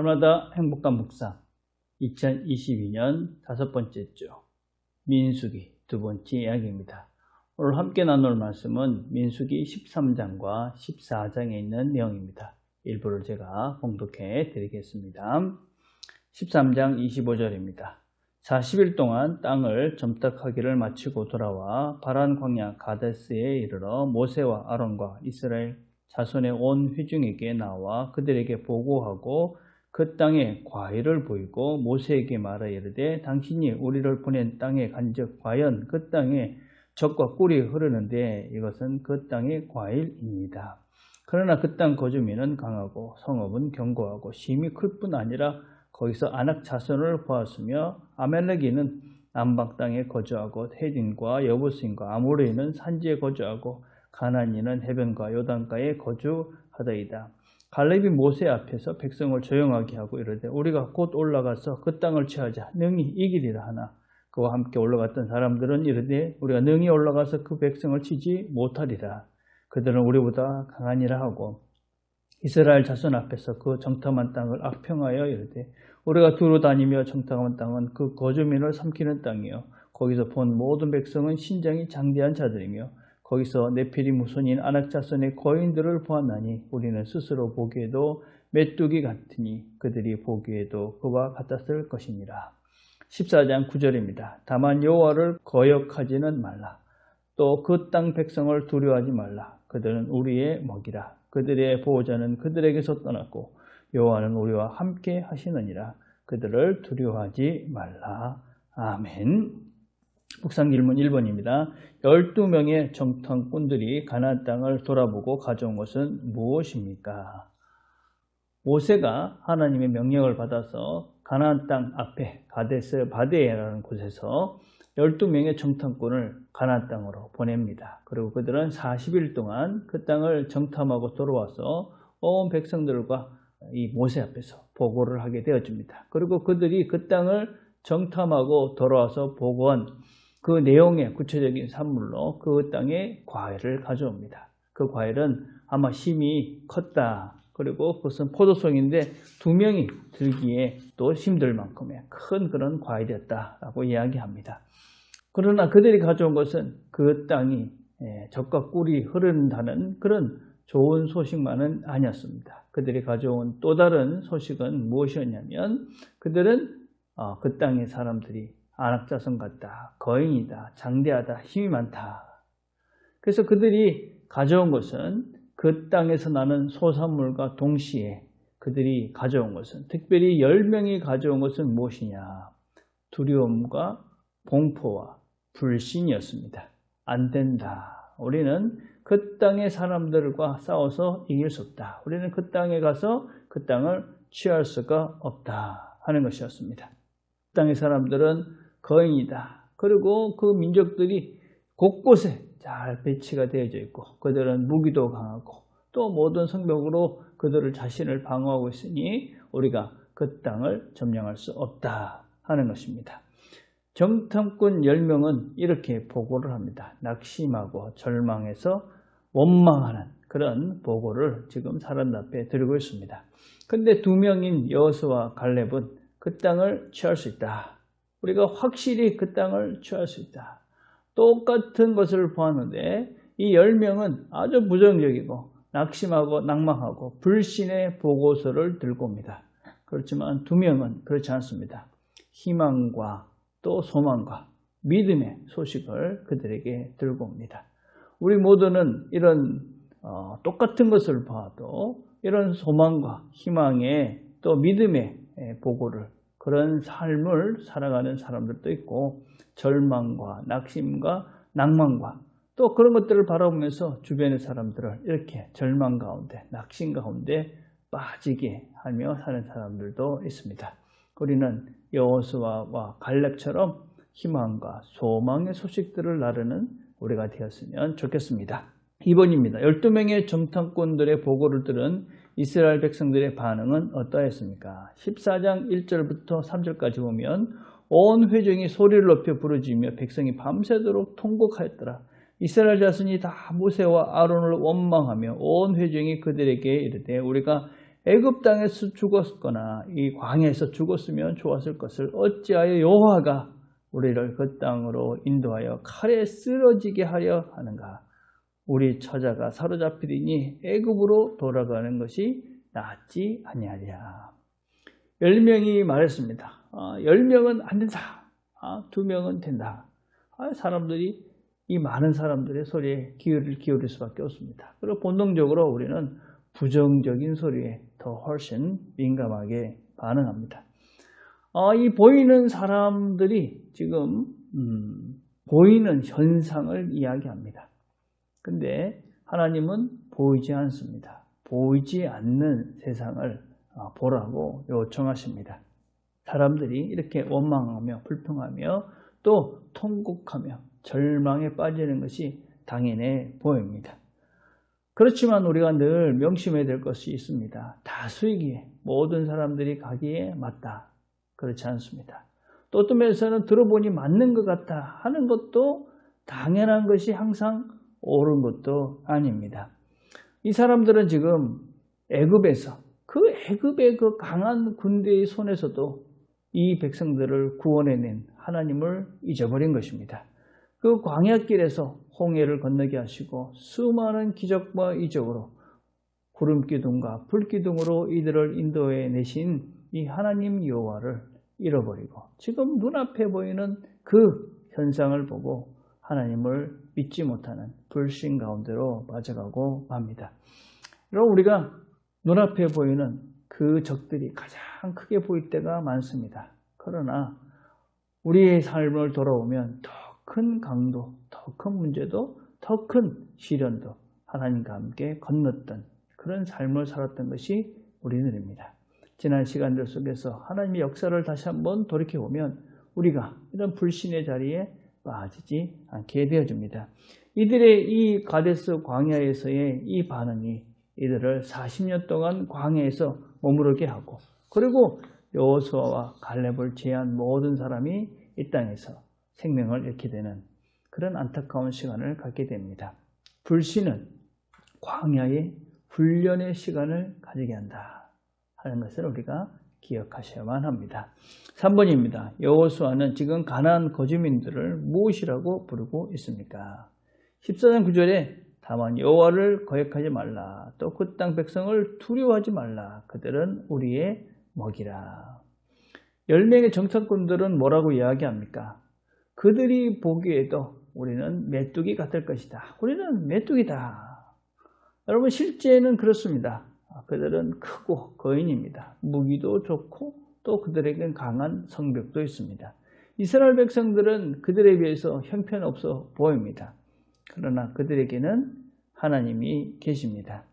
날마다 행복한 묵상 2022년 5번째 주 민수기 2번째 이야기입니다. 오늘 함께 나눌 말씀은 민수기 13장과 14장에 있는 내용입니다. 일부를 제가 봉독해 드리겠습니다. 13장 25절입니다. 40일 동안 땅을 점탁하기를 마치고 돌아와 바란 광야 가데스에 이르러 모세와 아론과 이스라엘 자손의 온 회중에게 나와 그들에게 보고하고 그 땅에 과일을 보이고 모세에게 말하 이르되 당신이 우리를 보낸 땅에 간즉 과연 그 땅에 젖과 꿀이 흐르는데 이것은 그 땅의 과일입니다. 그러나 그 땅 거주민은 강하고 성읍은 견고하고 심히 클 뿐 아니라 거기서 아낙 자손을 보았으며 아멜렉인은 남방 땅에 거주하고 헤딘과 여부스인과 아모레인은 산지에 거주하고 가나안인은 해변과 요단가에 거주하더이다. 갈렙이 모세 앞에서 백성을 조용하게 하고 이르되 우리가 곧 올라가서 그 땅을 취하자 능히 이기리라 하나 그와 함께 올라갔던 사람들은 이르되 우리가 능히 올라가서 그 백성을 치지 못하리라. 그들은 우리보다 강하니라 하고 이스라엘 자손 앞에서 그 정탐한 땅을 악평하여 이르되 우리가 두루 다니며 정탐한 땅은 그 거주민을 삼키는 땅이요 거기서 본 모든 백성은 신장이 장대한 자들이며 거기서 네피림 후손인 아낙 자손의 거인들을 보았나니 우리는 스스로 보기에도 메뚜기 같으니 그들이 보기에도 그와 같았을 것이니라. 14장 9절입니다. 다만 여호와를 거역하지는 말라. 또 그 땅 백성을 두려워하지 말라. 그들은 우리의 먹이라. 그들의 보호자는 그들에게서 떠났고 여호와는 우리와 함께 하시느니라. 그들을 두려워하지 말라. 아멘. 묵상 질문 1번입니다. 12명의 정탐꾼들이 가나안 땅을 돌아보고 가져온 것은 무엇입니까? 모세가 하나님의 명령을 받아서 가나안 땅 앞에 가데스 바네아라는 곳에서 12명의 정탐꾼을 가나안 땅으로 보냅니다. 그리고 그들은 40일 동안 그 땅을 정탐하고 돌아와서 온 백성들과 이 모세 앞에서 보고를 하게 되어집니다. 그리고 그들이 그 땅을 정탐하고 돌아와서 보고한 그 내용의 구체적인 산물로 그 땅에 과일을 가져옵니다. 그 과일은 아마 심히 컸다. 그리고 그것은 포도송인데 2명이 들기에 또 힘들 만큼의 큰 그런 과일이었다라고 이야기합니다. 그러나 그들이 가져온 것은 그 땅이 젖과 꿀이 흐른다는 그런 좋은 소식만은 아니었습니다. 그들이 가져온 또 다른 소식은 무엇이었냐면 그들은 그 땅의 사람들이 아낙 자손 같다, 거인이다, 장대하다, 힘이 많다. 그래서 그들이 가져온 것은 그 땅에서 나는 소산물과 동시에 그들이 가져온 것은 특별히 10명이 가져온 것은 무엇이냐? 두려움과 공포와 불신이었습니다. 안 된다. 우리는 그 땅의 사람들과 싸워서 이길 수 없다. 우리는 그 땅에 가서 그 땅을 취할 수가 없다 하는 것이었습니다. 그 땅의 사람들은 거인이다. 그리고 그 민족들이 곳곳에 잘 배치가 되어져 있고 그들은 무기도 강하고 또 모든 성벽으로 그들을 자신을 방어하고 있으니 우리가 그 땅을 점령할 수 없다 하는 것입니다. 정탐꾼 10명은 이렇게 보고를 합니다. 낙심하고 절망해서 원망하는 그런 보고를 지금 사람들 앞에 드리고 있습니다. 그런데 2명인 여호수아와 갈렙은 그 땅을 취할 수 있다. 우리가 확실히 그 땅을 취할 수 있다. 똑같은 것을 보았는데 이 10명은 아주 부정적이고 낙심하고 낭망하고 불신의 보고서를 들고 옵니다. 그렇지만 2명은 그렇지 않습니다. 희망과 또 소망과 믿음의 소식을 그들에게 들고 옵니다. 우리 모두는 이런 똑같은 것을 봐도 이런 소망과 희망의 또 믿음의 보고를 그런 삶을 살아가는 사람들도 있고 절망과 낙심과 낭만과 또 그런 것들을 바라보면서 주변의 사람들을 이렇게 절망 가운데 낙심 가운데 빠지게 하며 사는 사람들도 있습니다. 우리는 여호수아와 갈렙처럼 희망과 소망의 소식들을 나르는 우리가 되었으면 좋겠습니다. 2번입니다. 12명의 정탐꾼들의 보고를 들은 이스라엘 백성들의 반응은 어떠했습니까? 14장 1절부터 3절까지 보면 온 회중이 소리를 높여 부르짖으며 백성이 밤새도록 통곡하였더라. 이스라엘 자손이 다 모세와 아론을 원망하며 온 회중이 그들에게 이르되 우리가 애굽 땅에서 죽었거나 이 광야에서 죽었으면 좋았을 것을 어찌하여 여호와가 우리를 그 땅으로 인도하여 칼에 쓰러지게 하려 하는가? 우리 처자가 사로잡히리니 애굽으로 돌아가는 것이 낫지 아니하랴. 10명이 말했습니다. 10명은 안 된다. 2명은 된다. 사람들이 이 많은 사람들의 소리에 귀를 기울일 수밖에 없습니다. 그리고 본능적으로 우리는 부정적인 소리에 더 훨씬 민감하게 반응합니다. 이 보이는 사람들이 지금 보이는 현상을 이야기합니다. 근데 하나님은 보이지 않습니다. 보이지 않는 세상을 보라고 요청하십니다. 사람들이 이렇게 원망하며 불평하며 또 통곡하며 절망에 빠지는 것이 당연해 보입니다. 그렇지만 우리가 늘 명심해야 될 것이 있습니다. 다수이기에 모든 사람들이 가기에 맞다. 그렇지 않습니다. 또 어떤 면에서는 들어보니 맞는 것 같다 하는 것도 당연한 것이 항상 옳은 것도 아닙니다. 이 사람들은 지금 애굽에서 애굽의 그 강한 군대의 손에서도 이 백성들을 구원해낸 하나님을 잊어버린 것입니다. 그 광야길에서 홍해를 건너게 하시고 수많은 기적과 이적으로 구름기둥과 불기둥으로 이들을 인도해 내신 이 하나님 여호와를 잃어버리고 지금 눈앞에 보이는 그 현상을 보고 하나님을 믿지 못하는 불신 가운데로 빠져가고 맙니다. 여러분, 우리가 눈앞에 보이는 그 적들이 가장 크게 보일 때가 많습니다. 그러나 우리의 삶을 돌아오면 더 큰 강도, 더 큰 문제도, 더 큰 시련도 하나님과 함께 건넜던 그런 삶을 살았던 것이 우리들입니다. 지난 시간들 속에서 하나님의 역사를 다시 한번 돌이켜보면 우리가 이런 불신의 자리에 빠지지 않게 되어집니다. 이들의 이 가데스 광야에서의 이 반응이 이들을 40년 동안 광야에서 머무르게 하고 그리고 여호수아와 갈렙을 제한 모든 사람이 이 땅에서 생명을 잃게 되는 그런 안타까운 시간을 갖게 됩니다. 불신은 광야의 훈련의 시간을 가지게 한다 하는 것을 우리가 기억하셔야만 합니다. 3번입니다. 여호수아는 지금 가나안 거주민들을 무엇이라고 부르고 있습니까? 14장 9절에 다만 여호와를 거역하지 말라. 또 그 땅 백성을 두려워하지 말라. 그들은 우리의 먹이라. 10명의 정탐꾼들은 뭐라고 이야기합니까? 그들이 보기에도 우리는 메뚜기 같을 것이다. 우리는 메뚜기다. 여러분, 실제는 그렇습니다. 그들은 크고 거인입니다. 무기도 좋고 또 그들에겐 강한 성벽도 있습니다. 이스라엘 백성들은 그들에 비해서 형편없어 보입니다. 그러나 그들에게는 하나님이 계십니다.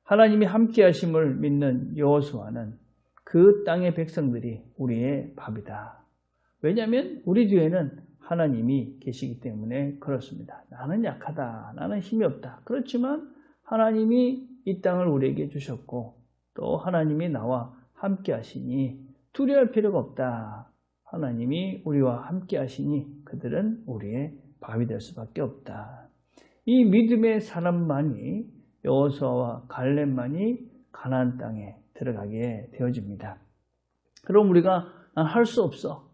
하나님이 함께 하심을 믿는 여호수아는 그 땅의 백성들이 우리의 밥이다. 왜냐하면 우리 뒤에는 하나님이 계시기 때문에 그렇습니다. 나는 약하다. 나는 힘이 없다. 그렇지만 하나님이 이 땅을 우리에게 주셨고 또 하나님이 나와 함께 하시니 두려워할 필요가 없다. 하나님이 우리와 함께 하시니 그들은 우리의 밥이 될 수밖에 없다. 이 믿음의 사람만이 여호수아와 갈렙만이 가나안 땅에 들어가게 되어집니다. 그럼 우리가 난 할 수 없어.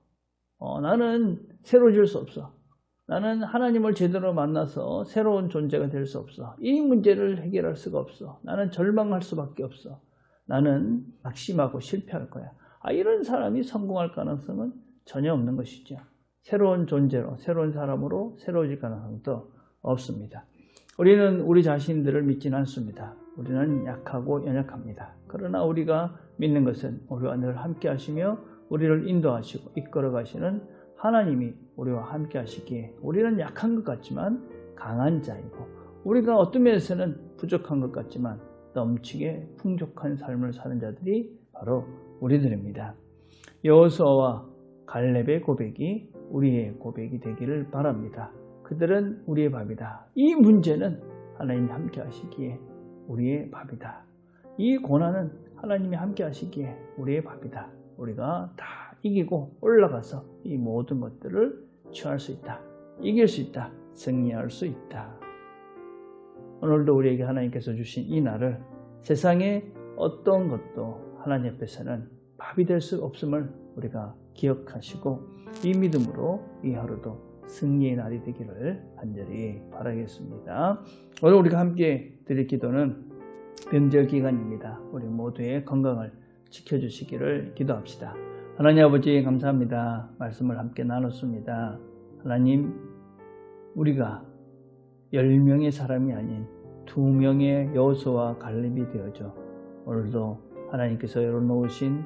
나는 새로워질 수 없어. 나는 하나님을 제대로 만나서 새로운 존재가 될 수 없어. 이 문제를 해결할 수가 없어. 나는 절망할 수밖에 없어. 나는 낙심하고 실패할 거야. 이런 사람이 성공할 가능성은 전혀 없는 것이죠. 새로운 존재로, 새로운 사람으로 새로워질 가능성도 없습니다. 우리는 우리 자신들을 믿지는 않습니다. 우리는 약하고 연약합니다. 그러나 우리가 믿는 것은 우리와 늘 함께 하시며 우리를 인도하시고 이끌어 가시는 하나님이 우리와 함께 하시기에 우리는 약한 것 같지만 강한 자이고 우리가 어떤 면에서는 부족한 것 같지만 넘치게 풍족한 삶을 사는 자들이 바로 우리들입니다. 여호수아와 갈렙의 고백이 우리의 고백이 되기를 바랍니다. 그들은 우리의 밥이다. 이 문제는 하나님이 함께 하시기에 우리의 밥이다. 이 고난은 하나님이 함께 하시기에 우리의 밥이다. 우리가 다 이기고 올라가서 이 모든 것들을 취할 수 있다. 이길 수 있다. 승리할 수 있다. 오늘도 우리에게 하나님께서 주신 이 날을 세상의 어떤 것도 하나님 앞에서는 밥이 될 수 없음을 우리가 기억하시고 이 믿음으로 이 하루도 승리의 날이 되기를 간절히 바라겠습니다. 오늘 우리가 함께 드릴 기도는 명절 기간입니다. 우리 모두의 건강을 지켜주시기를 기도합시다. 하나님 아버지 감사합니다. 말씀을 함께 나눴습니다. 하나님, 우리가 10명의 사람이 아닌 2명의 여호수아와 갈렙이 되어져 오늘도 하나님께서 열어놓으신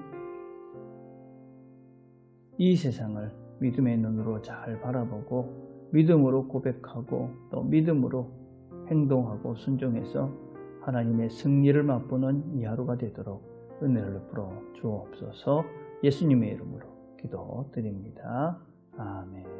이 세상을 믿음의 눈으로 잘 바라보고 믿음으로 고백하고 또 믿음으로 행동하고 순종해서 하나님의 승리를 맛보는 이 하루가 되도록 은혜를 베풀어 주옵소서. 예수님의 이름으로 기도드립니다. 아멘.